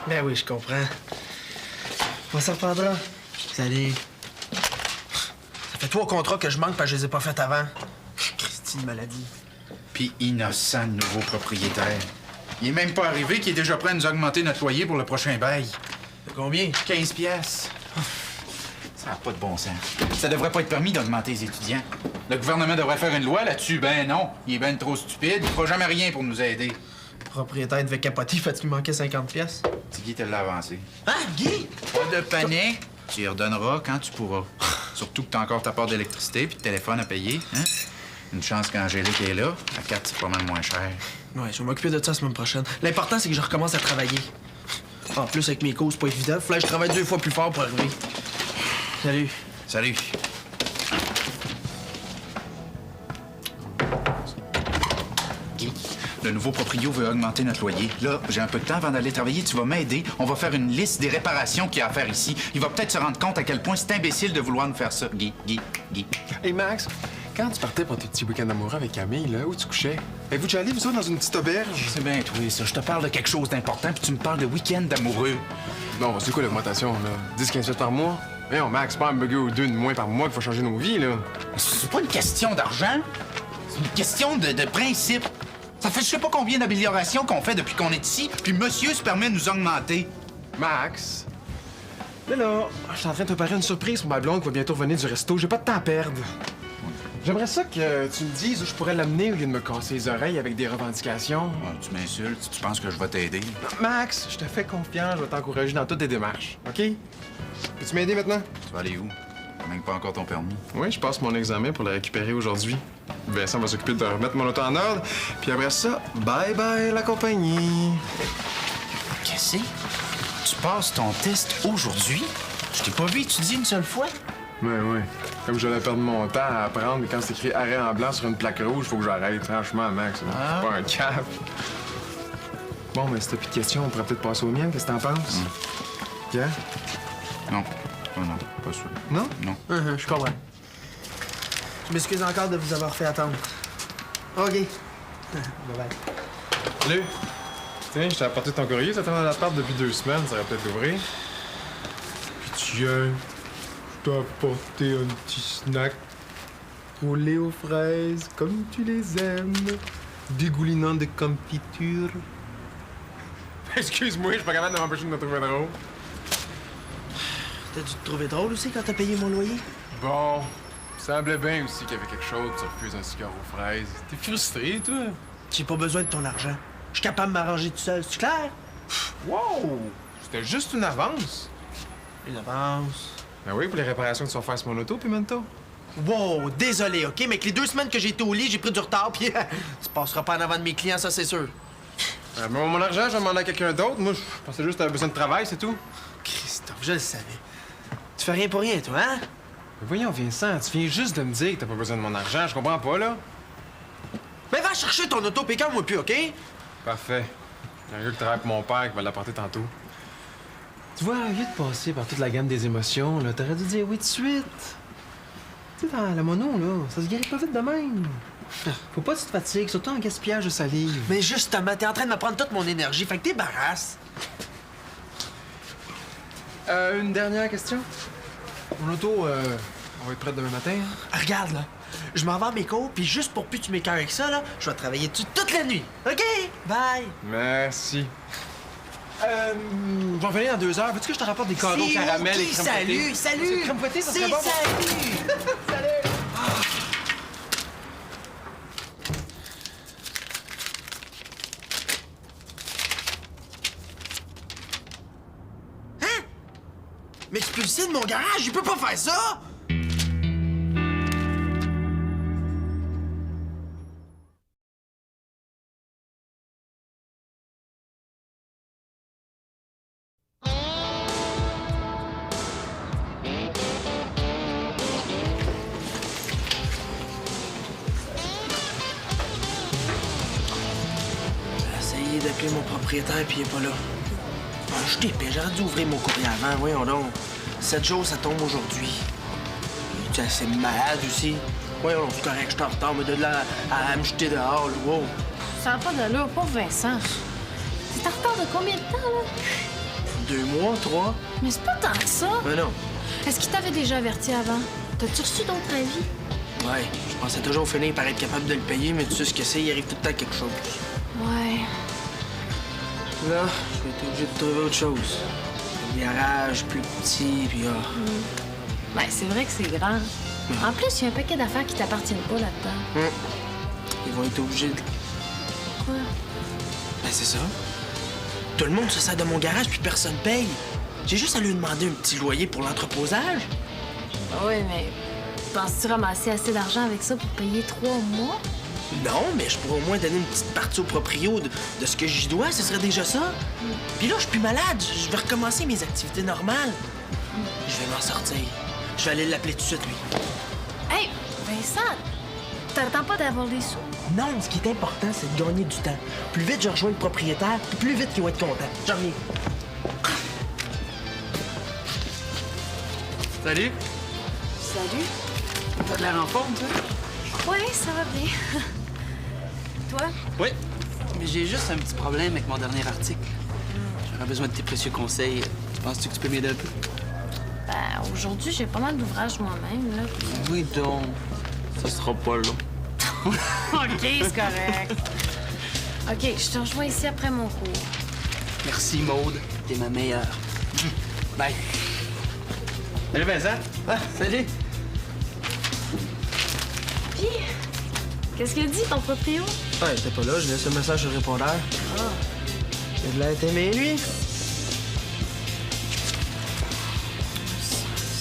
Ben oui, je comprends. On s'en reprendra. Salut. Ça fait 3 contrats que je manque parce que je les ai pas faits avant. Christine maladie. Puis innocent, le nouveau propriétaire. Il est même pas arrivé qu'il est déjà prêt à nous augmenter notre loyer pour le prochain bail. De combien? 15 piastres. Ça n'a pas de bon sens. Ça devrait pas être permis d'augmenter les étudiants. Le gouvernement devrait faire une loi là-dessus. Ben non, il est ben trop stupide. Il fera jamais rien pour nous aider. Le propriétaire devait capoter fait qu'il manquait 50 pièces. C'est Guy te l'a avancé. Hein, Guy? Pas de panique. Tu y redonneras quand tu pourras. Surtout que t'as encore ta part d'électricité puis de téléphone à payer. Hein? Une chance qu'Angélique est là. La carte, c'est pas mal moins cher. Ouais, je vais m'occuper de ça la semaine prochaine. L'important, c'est que je recommence à travailler. En plus, avec mes cours, c'est pas évident. Faut que je travaille 2 fois plus fort pour arriver. Salut. Salut. Guy, le nouveau proprio veut augmenter notre loyer. Là, j'ai un peu de temps avant d'aller travailler. Tu vas m'aider. On va faire une liste des réparations qu'il y a à faire ici. Il va peut-être se rendre compte à quel point c'est imbécile de vouloir nous faire ça. Guy. Hey Max, quand tu partais pour tes petits week-ends amoureux avec Camille, là, où tu couchais? Êtes-vous déjà allé, vous autres, dans une petite auberge? C'est bien toi, ça. Je te parle de quelque chose d'important, puis tu me parles de week-end d'amoureux. Non, c'est quoi l'augmentation, là? 10-15 par mois? Voyons, Max, pas un burger ou 2 de moins par mois qu'il faut changer nos vies, là. C'est pas une question d'argent. C'est une question de principe. Ça fait je sais pas combien d'améliorations qu'on fait depuis qu'on est ici, puis monsieur se permet de nous augmenter. Max? Là, je suis en train de préparer une surprise pour ma blonde qui va bientôt revenir du resto. J'ai pas de temps à perdre. J'aimerais ça que tu me dises où je pourrais l'amener au lieu de me casser les oreilles avec des revendications. Ah, tu m'insultes, tu penses que je vais t'aider. Max, je te fais confiance, je vais t'encourager dans toutes tes démarches, OK? Peux-tu m'aider maintenant? Tu vas aller où? T'as même pas encore ton permis. Oui, je passe mon examen pour le récupérer aujourd'hui. Vincent va s'occuper de remettre mon auto en ordre, puis après ça, bye-bye la compagnie. Qu'est-ce que c'est? Tu passes ton test aujourd'hui? Je t'ai pas vu étudier une seule fois. Oui. Comme j'allais perdre mon temps à apprendre, mais quand c'est écrit arrêt en blanc sur une plaque rouge, faut que j'arrête. Franchement, Max, Ah. c'est pas un cap. Bon, mais si t'as plus de questions, on pourrait peut-être passer au mien. Qu'est-ce que t'en penses? Pierre? Non. Oh non, pas sûr. Non? Non. Je comprends. Je m'excuse encore de vous avoir fait attendre. OK. Bye-bye. Salut! Tiens, je t'ai apporté ton courrier, ça t'attend dans l'appart depuis 2 semaines, ça aurait peut-être l'ouvrir. Puis tiens, je t'ai apporté un petit snack roulé aux fraises, comme tu les aimes, dégoulinant de confiture. Excuse-moi, je suis pas capable de m'empêcher de me trouver drôle. T'as dû te trouver drôle aussi quand t'as payé mon loyer? Bon, ça semblait bien aussi qu'il y avait quelque chose, tu refuses un cigare aux fraises. T'es frustré, toi? J'ai pas besoin de ton argent. Je suis capable de m'arranger tout seul, c'est clair? Wow! C'était juste une avance. Une avance. Ben oui, pour les réparations que tu vas faire sur mon auto, Pimento. Wow, désolé, OK? Mais avec les 2 semaines que j'ai été au lit, j'ai pris du retard, puis tu passeras pas en avant de mes clients, ça, c'est sûr. Mais mon argent, je vais demander à quelqu'un d'autre. Moi, je pensais juste que t'avais besoin de travail, c'est tout. Christophe, je le savais. Tu fais rien pour rien, toi, hein? Mais voyons, Vincent, tu viens juste de me dire que t'as pas besoin de mon argent. Je comprends pas, là. Ben, va chercher ton auto, puis moi plus, OK? Parfait. Il y a un gars qui travaille pour mon père qui va l'apporter tantôt. Tu vois, au lieu de passer par toute la gamme des émotions, là, t'aurais dû dire oui tout de suite. Tu sais, dans la mono, là, ça se guérit pas vite de même. Faut pas que tu te fatigues, surtout en gaspillage de salive. Mais justement, t'es en train de me prendre toute mon énergie, fait que t'embarrasses. Une dernière question. Mon auto, on va être prête demain matin. Hein? Ah, regarde, là. Je m'en vais à mes cours, puis juste pour plus que tu m'écoeures avec ça, là, je vais travailler dessus toute la nuit. OK? Bye! Merci. Je vais revenir dans 2 heures. Veux-tu que je te rapporte des carreaux au caramel et crème fouettée? Salut! Crème fouettée, ça C'est serait bon? salut! Hein? M'expulser de mon garage? Il peut pas faire ça! D'appeler mon propriétaire puis il est pas là. Ah, je t'épais, j'aurais dû ouvrir mon courrier avant, voyons donc. 7 jours, ça tombe aujourd'hui. Tu es assez malade aussi. Voyons donc, c'est correct, je suis en retard, mais de là à me jeter dehors, là, wow. Ça n'a pas d'allure, pauvre Vincent. T'es en retard de combien de temps, là? 2 mois, 3. Mais c'est pas tant que ça. Mais non. Est-ce qu'il t'avait déjà averti avant? T'as-tu reçu d'autres avis? Ouais, je pensais toujours finir par être capable de le payer, mais tu sais ce que c'est, il arrive tout le temps quelque chose. Ouais. Là, je vais être obligé de trouver autre chose. Un garage plus petit, puis Ben, c'est vrai que c'est grand. En plus, il y a un paquet d'affaires qui t'appartiennent pas là-dedans. Ils vont être obligés de... Quoi? Ben, c'est ça. Tout le monde se sert de mon garage, puis personne paye. J'ai juste à lui demander un petit loyer pour l'entreposage. Oui, mais penses-tu ramasser assez d'argent avec ça pour payer 3 mois? Non, mais je pourrais au moins donner une petite partie au proprio de ce que j'y dois, ce serait déjà ça. Puis là, je suis plus malade, je vais recommencer mes activités normales. Je vais m'en sortir. Je vais aller l'appeler tout de suite, lui. Hey, Vincent, t'attends pas d'avoir des sous? Non, ce qui est important, c'est de gagner du temps. Plus vite je rejoins le propriétaire, puis plus vite il va être content. J'en reviens. Salut! Salut. T'as de l'air en forme, toi? Ouais, ça va bien. Toi? Oui. Mais j'ai juste un petit problème avec mon dernier article. J'aurais besoin de tes précieux conseils. Penses-tu que tu peux m'aider un peu? Ben, aujourd'hui, j'ai pas mal d'ouvrages moi-même, là. Oui, donc. Ça sera pas long. OK, c'est correct. OK, je te rejoins ici après mon cours. Merci, Maude. T'es ma meilleure. Bye. Salut, Vincent. Ah, salut. Puis, qu'est-ce qu'il dit, ton proprio? Ouais, il était pas là, je laisse un message sur le répondeur. Il a de l'air aimé, lui.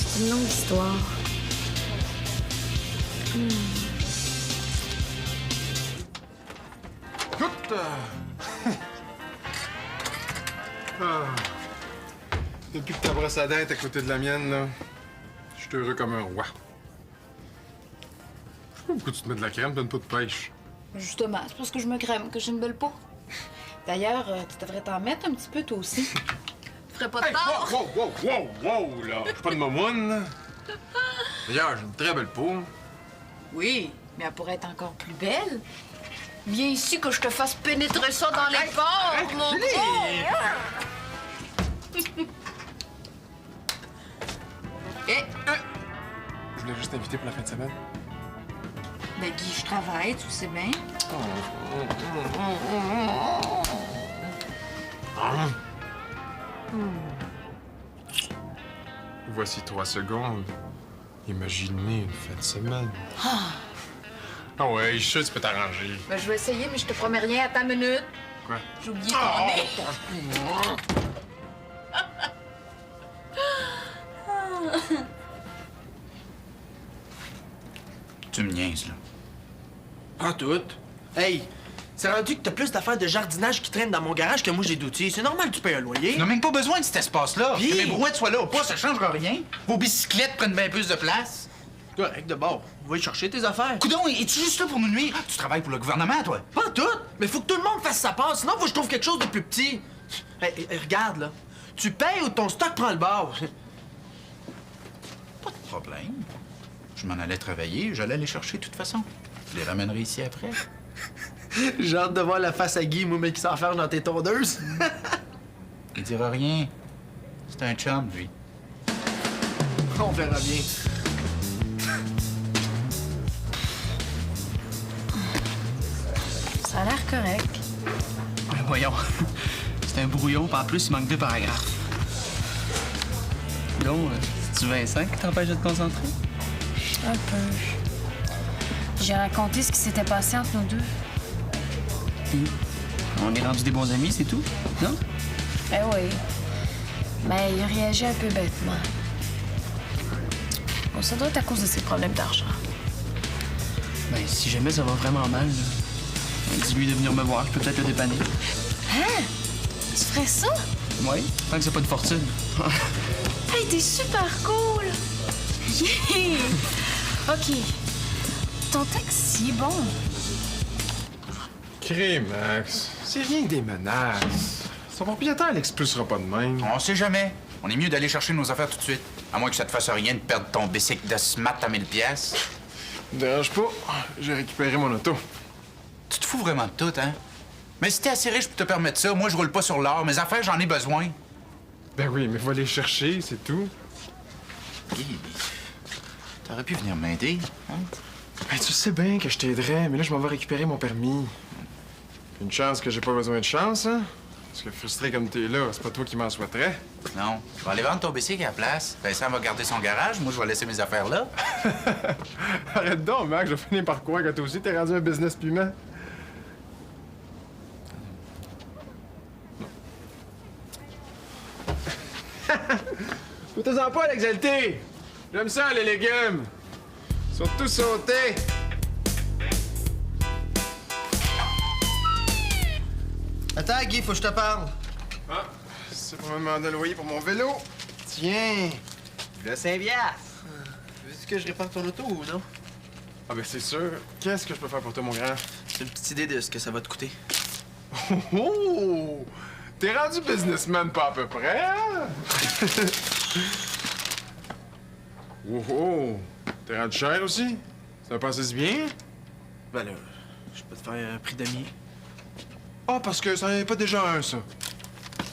C'est une longue histoire. Depuis que ta brosse à dents est à côté de la mienne, là, je suis heureux comme un roi. Je sais pas pourquoi tu te mets de la crème, donne pas de pêche. Justement, c'est parce que je me crème, que j'ai une belle peau. D'ailleurs, tu devrais t'en mettre un petit peu, toi aussi. Tu ferais pas de tort. Wow, là! Je suis pas de mamoune, là. D'ailleurs, j'ai une très belle peau. Oui, mais elle pourrait être encore plus belle. Viens ici que je te fasse pénétrer ça dans les pores, mon gros! Eh, Je voulais juste t'inviter pour la fin de semaine. ben Guy, je travaille, tu sais bien. Voici 3 secondes. Imaginez une fin de semaine. Ah ouais, je suis sûr que tu peux t'arranger. Ben, je vais essayer, mais je te promets rien à ta minute. Quoi? J'ai oublié ton nez. Tu me niaises, là. Pas toutes. Hey, c'est rendu que t'as plus d'affaires de jardinage qui traînent dans mon garage que moi j'ai d'outils. C'est normal que tu payes un loyer. Tu n'as même pas besoin de cet espace-là. Puis- Que mes brouettes soient là ou pas, ça changera rien. Vos bicyclettes prennent bien plus de place. Correct, de bord. Va y chercher tes affaires. Coudon, es-tu juste là pour nous nuire? Tu travailles pour le gouvernement, toi? Pas tout. Mais faut que tout le monde fasse sa part, sinon faut que je trouve quelque chose de plus petit. Hey, regarde, là. Tu payes ou ton stock prend le bord. Pas de problème. Je m'en allais travailler, j'allais les chercher de toute façon. Je les ramènerai ici après. J'ai hâte de voir la face à Guy, moi, mais qui s'enferme dans tes tondeuses. Il dira rien. C'est un chum, lui. On verra bien. Ça a l'air correct. Ben voyons. C'est un brouillon, puis en plus, il manque 2 paragraphes. Donc, c'est-tu Vincent qui t'empêche de te concentrer? Un peu. J'ai raconté ce qui s'était passé entre nous deux. On est rendus des bons amis, c'est tout? Non? Ben oui. Mais il a réagi un peu bêtement. Bon, ça doit être à cause de ses problèmes d'argent. Ben, si jamais ça va vraiment mal, là, dis-lui de venir me voir, je peux peut-être le dépanner. Hein? Tu ferais ça? Oui, tant que c'est pas de fortune. Hey, t'es super cool! Yeah! OK. Ton texte, il est bon. Crée, Max. C'est rien que des menaces. Son propriétaire l'expulsera pas de même. On sait jamais. On est mieux d'aller chercher nos affaires tout de suite. À moins que ça te fasse rien de perdre ton bicycle de smat à 1000 pièces. Me dérange pas. J'ai récupéré mon auto. Tu te fous vraiment de tout, hein? Mais si t'es assez riche pour te permettre ça, moi, je roule pas sur l'or. Mes affaires, j'en ai besoin. Ben oui, mais va les chercher, c'est tout. Guy, t'aurais pu venir m'aider, hein? Ben, tu sais bien que je t'aiderais, mais là, je m'en vais récupérer mon permis. Une chance que j'ai pas besoin de chance, hein? Parce que frustré comme t'es là, c'est pas toi qui m'en souhaiterais. Non. Je vais aller vendre ton bicycle à la place. Vincent va garder son garage. Moi, je vais laisser mes affaires là. Arrête donc, Mac, je vais finir par croire que toi aussi t'es rendu un business piment. Foutez-en pas, l'exalté! J'aime ça, les légumes! Ils sont tous sautés! Attends, Guy, faut que je te parle. Ah, c'est pour me demander le loyer pour mon vélo. Tiens. Le Saint-Bias. Veux-tu que je répare ton auto ou non? Ah ben c'est sûr. Qu'est-ce que je peux faire pour toi, mon grand? J'ai une petite idée de ce que ça va te coûter. Oh! T'es rendu businessman pas à peu près, hein? Oh oh! T'es rendu cher aussi? Ça passe si bien? Ben là, je peux te faire un prix d'amis. Ah, parce que ça n'en est pas déjà un, ça.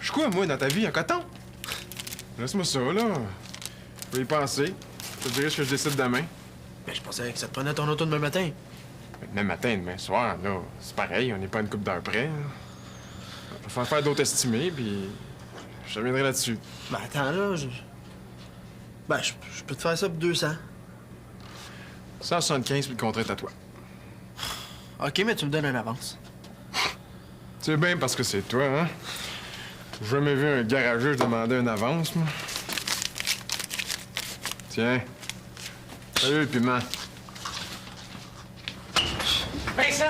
Je suis quoi, moi, dans ta vie, un coton? Laisse-moi ça, là. Je vais y penser. Je te dirai ce que je décide demain. Ben, je pensais que ça te prenait ton auto demain matin. Demain matin, demain soir, là, c'est pareil, on n'est pas une couple d'heures près. Hein. Je vais faire d'autres estimés, puis je reviendrai là-dessus. Ben, attends, là, Ben, je peux te faire ça pour 200. 175, puis le contrat est à toi. OK, mais tu me donnes une avance. C'est bien parce que c'est toi, hein? J'ai jamais vu un garageux demander une avance, moi. Tiens. Salut, le piment. Vincent!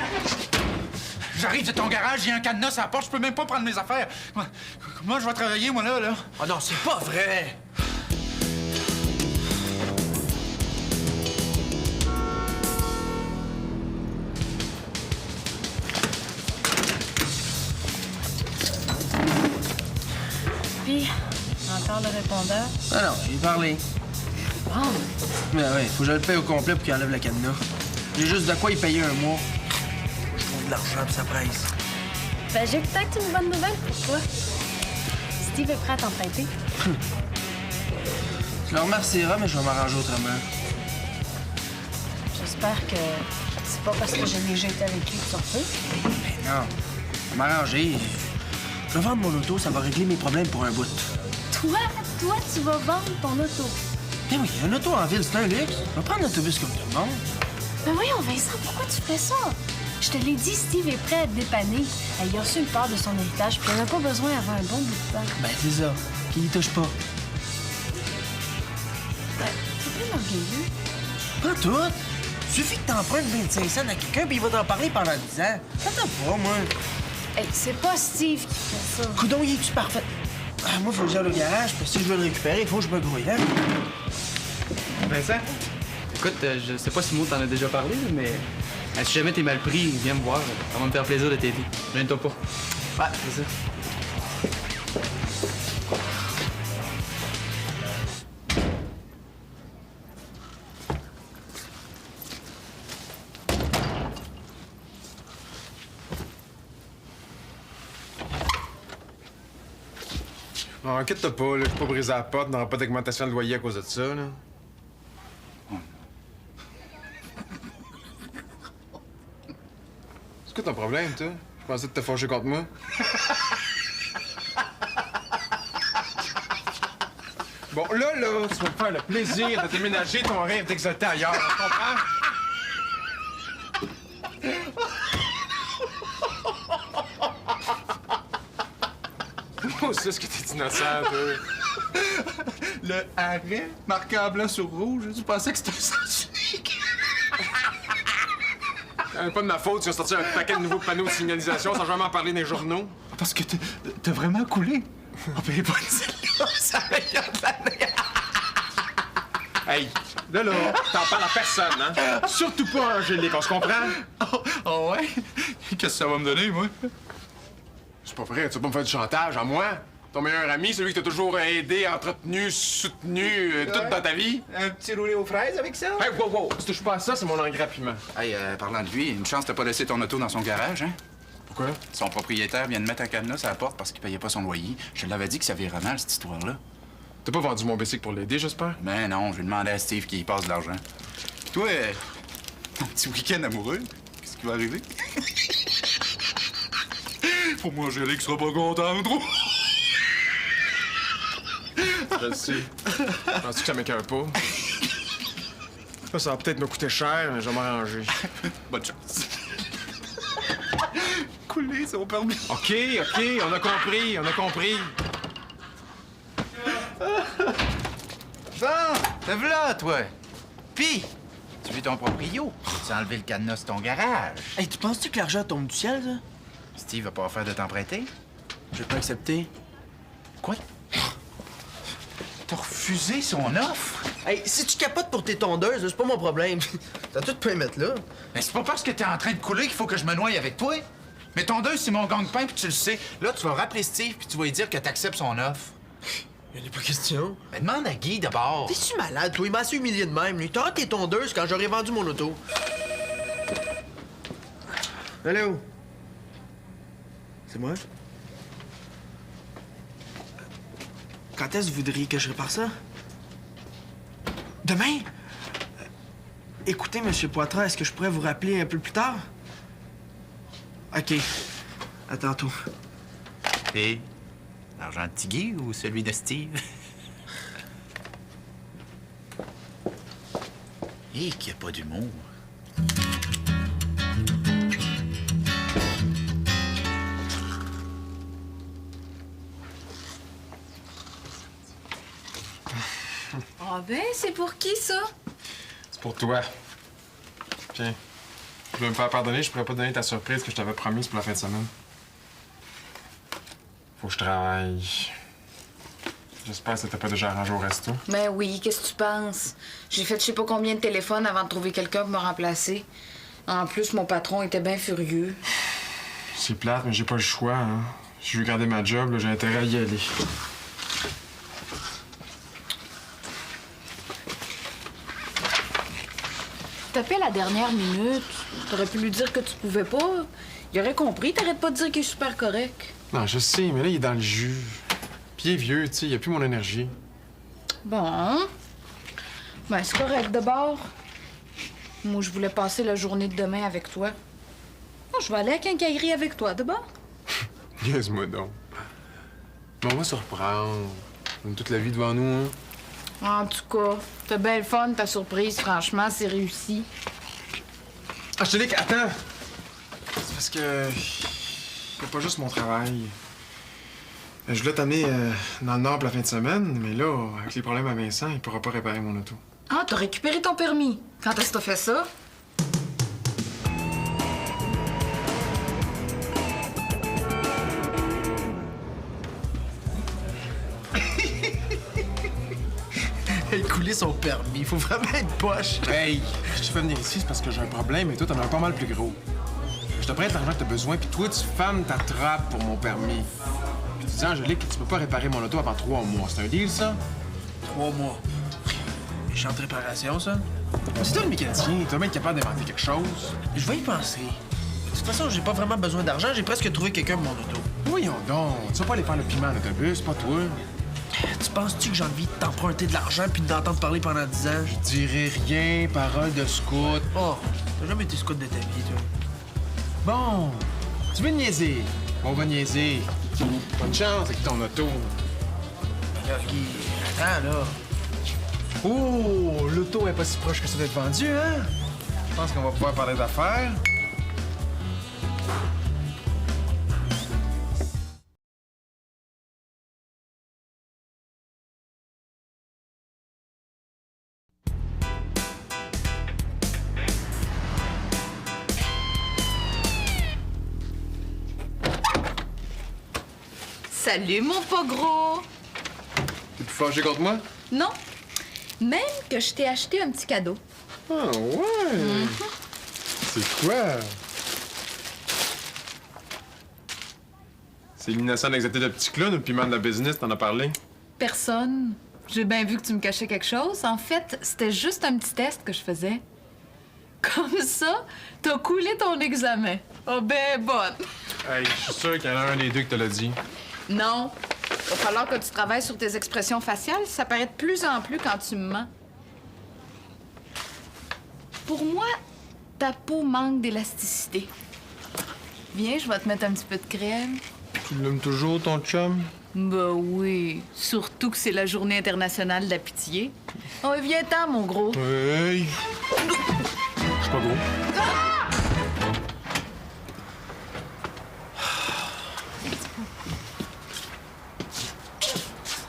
J'arrive de ton garage, il y a un cadenas à la porte, je peux même pas prendre mes affaires. Moi, je vais travailler, moi, là. Oh non, c'est pas vrai! Puis, encore le répondeur. Ah non, j'ai parlé. Bon, Mais ouais, faut que je le paye au complet pour qu'il enlève le cadenas. J'ai juste de quoi y payer un mois. Je trouve de l'argent pis ça presse. ben j'ai peut-être une bonne nouvelle pour toi. Steve est prêt à t'emprunter. Tu le remercieras, mais je vais m'arranger autrement. J'espère que c'est pas parce que j'ai déjà été avec lui que tu refais. Ben non, je vais m'arranger. Je vais vendre mon auto, ça va régler mes problèmes pour un bout. Toi, tu vas vendre ton auto. Ben oui, un auto en ville, c'est un luxe. On va prendre l'autobus comme tout le monde. Ben voyons, Vincent, pourquoi tu fais ça? Je te l'ai dit, Steve est prêt à te dépanner. Il a reçu une part de son héritage, puis il n'a pas besoin avant un bon bout de temps. Ben c'est ça, qu'il y touche pas. Ben, t'es bien orgueilleux. Pas tout. Suffit que t'empruntes 25 cents à quelqu'un, puis il va t'en parler pendant 10 ans. T'entends pas, moi. Hey, c'est pas Steve qui fait ça. Coudon, il est-tu parfait? Ah, moi, faut que j'aille au garage, parce que si je veux le récupérer, il faut que je me grouille, hein? Vincent, écoute, je sais pas si Maud t'en a déjà parlé, mais si jamais t'es mal pris, viens me voir. Ça va me faire plaisir de t'aider. Gêne-toi pas. Ouais, c'est ça. Non, inquiète-toi pas, là, je suis pas brisé à la porte, n'aura pas d'augmentation de loyer à cause de ça, là. C'est quoi ton problème, toi? Je pensais te fâcher contre moi. Bon, là, tu vas me faire le plaisir de déménager ton rêve d'exalter ailleurs, tu comprends? Moi aussi, est-ce que t'es innocent, toi? Le arrêt marqué en blanc sur rouge, je pensais que c'était un sens unique. Pas de ma faute, tu as sorti un paquet de nouveaux panneaux de signalisation sans jamais en parler dans les journaux. Parce que t'as vraiment coulé. Oh, ben, pas celle-là, ça meilleure de l'année. Hey, là, t'en parles à personne, hein? Surtout pas à Angélique, on se comprend? Oh, ouais? Qu'est-ce que ça va me donner, moi? C'est pas vrai, tu vas pas me faire du chantage à moi? Ton meilleur ami, celui qui t'a toujours aidé, entretenu, soutenu, toute dans ta vie? Un petit roulé aux fraises avec ça? Hey, wow, tu touches pas à ça, c'est mon engrais à piment. Hey, parlant de lui, une chance t'as pas laissé ton auto dans son garage, hein? Pourquoi? Son propriétaire vient de mettre un cadenas à la porte parce qu'il payait pas son loyer. Je te l'avais dit que ça virait mal, cette histoire-là. T'as pas vendu mon bicycle pour l'aider, j'espère? Ben non, je vais demander à Steve qu'il y passe de l'argent. Toi, ton petit week-end amoureux, qu'est-ce qui va arriver? Pour moi, Angélique sera pas contente, trop. Je le sais. Penses-tu que ça m'écoeure pas? Là, ça va peut-être me coûter cher, mais je vais m'arranger. Bonne chance. Couler son permis. OK, on a compris. Bon, te voilà, toi. Pis, tu veux ton proprio? Tu as enlevé le cadenas de ton garage. Hey, tu penses-tu que l'argent tombe du ciel, ça? Steve va pas faire de t'emprunter? Je vais pas accepter. Quoi? T'as refusé son offre? Hey, si tu capotes pour tes tondeuses, c'est pas mon problème. T'as tout pu mettre là. Mais c'est pas parce que t'es en train de couler qu'il faut que je me noie avec toi. Mais ton deux, c'est mon gang-pain, puis tu le sais. Là, tu vas rappeler Steve, puis tu vas lui dire que t'acceptes son offre. Y'en a pas question. Mais demande à Guy d'abord. T'es-tu malade, toi? Il m'a assez humilié de même, lui. T'auras tes tondeuses quand j'aurai vendu mon auto. Allô? C'est moi? Quand est-ce que vous voudriez que je répare ça? Demain? Écoutez, Monsieur Poitras, est-ce que je pourrais vous rappeler un peu plus tard? OK. À tantôt. Et l'argent de Tiggy ou celui de Steve? Et qu'il n'y a pas d'humour. Ah ben, c'est pour qui, ça? C'est pour toi. Tiens. Je veux me faire pardonner, je pourrais pas te donner ta surprise que je t'avais promise pour la fin de semaine. Faut que je travaille. J'espère que ça t'a pas déjà arrangé au resto. Ben oui, qu'est-ce que tu penses? J'ai fait je sais pas combien de téléphones avant de trouver quelqu'un pour me remplacer. En plus, mon patron était bien furieux. C'est plate, mais j'ai pas le choix, hein. Si je veux garder ma job, là, j'ai intérêt à y aller. T'as fait la dernière minute. T'aurais pu lui dire que tu pouvais pas. Il aurait compris. T'arrêtes pas de dire qu'il est super correct. Non, je sais, mais là, il est dans le jus. Puis il est vieux, tu sais, il a plus mon énergie. Bon. Ben, c'est correct d'abord. Moi, je voulais passer la journée de demain avec toi. Moi, je vais aller à la quincaillerie avec toi d'abord. Niaise-moi donc. Mais on va se reprendre. On a toute la vie devant nous, hein. En tout cas, t'as bien le fun, ta surprise. Franchement, c'est réussi. Angélique, attends! C'est parce que... c'est pas juste mon travail. Je voulais t'amener dans le Nord pour la fin de semaine, mais là, avec les problèmes à Vincent, il pourra pas réparer mon auto. Ah, t'as récupéré ton permis. Quand est-ce que t'as fait ça? Écouler son permis, faut vraiment être poche. Hey! Je te fais venir ici, c'est parce que j'ai un problème et toi, t'en as un pas mal plus gros. Je te prête l'argent que t'as besoin, puis toi, tu femmes ta trappe pour mon permis. Puis tu dis, Angélique, que tu peux pas réparer mon auto avant 3 mois. C'est un deal, ça? 3 mois. Méchante réparation, ça? C'est toi le mécanicien, tu vas bien être capable d'inventer quelque chose. Je vais y penser. De toute façon, j'ai pas vraiment besoin d'argent. J'ai presque trouvé quelqu'un pour mon auto. Voyons donc, tu vas pas aller faire le piment en autobus, pas toi. Tu penses-tu que j'ai envie de t'emprunter de l'argent puis d'entendre parler pendant 10 ans? Je dirai rien, parole de scout. Oh, t'as jamais été scout de ta vie, toi. Bon, tu veux niaiser? On va niaiser. Bonne chance avec ton auto. Là, Guy, attends, là. Oh, l'auto est pas si proche que ça d'être vendu, hein? Je pense qu'on va pouvoir parler d'affaires. Salut, mon pas gros! T'es plus fâché contre moi? Non. Même que je t'ai acheté un petit cadeau. Ah ouais? C'est quoi? C'est l'innocent d'accepter de petit clown ou le piment de la business, t'en as parlé? Personne. J'ai bien vu que tu me cachais quelque chose. En fait, c'était juste un petit test que je faisais. Comme ça, t'as coulé ton examen. Oh, ben bonne. Hey, je suis sûr qu'il y en a un des deux qui te l'a dit. Non. Va falloir que tu travailles sur tes expressions faciales. Ça paraît de plus en plus quand tu me mens. Pour moi, ta peau manque d'élasticité. Viens, je vais te mettre un petit peu de crème. Tu l'aimes toujours, ton chum? Ben oui. Surtout que c'est la Journée internationale de la pitié. Oh, viens-t'en, mon gros. Hey! Je suis pas gros.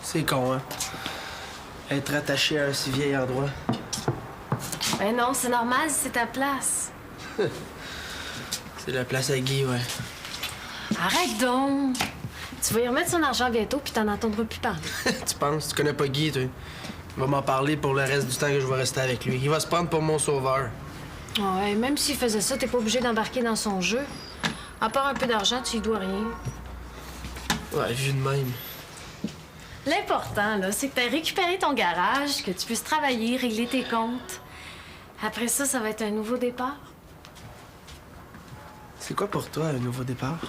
C'est con, hein? Être attaché à un si vieil endroit. Ben non, c'est normal, c'est ta place. C'est la place à Guy, ouais. Arrête donc! Tu vas y remettre son argent bientôt, puis t'en entendras plus parler. Tu penses? Tu connais pas Guy, toi? Il va m'en parler pour le reste du temps que je vais rester avec lui. Il va se prendre pour mon sauveur. Ouais, même s'il faisait ça, t'es pas obligé d'embarquer dans son jeu. À part un peu d'argent, tu lui dois rien. Ouais, vu de même. L'important, là, c'est que t'aies récupéré ton garage, que tu puisses travailler, régler tes comptes. Après ça, ça va être un nouveau départ. C'est quoi pour toi, un nouveau départ?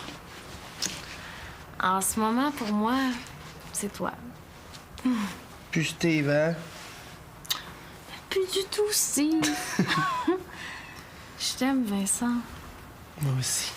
En ce moment, pour moi, c'est toi. Plus Steve, hein? Plus du tout, Steve. Je t'aime, Vincent. Moi aussi.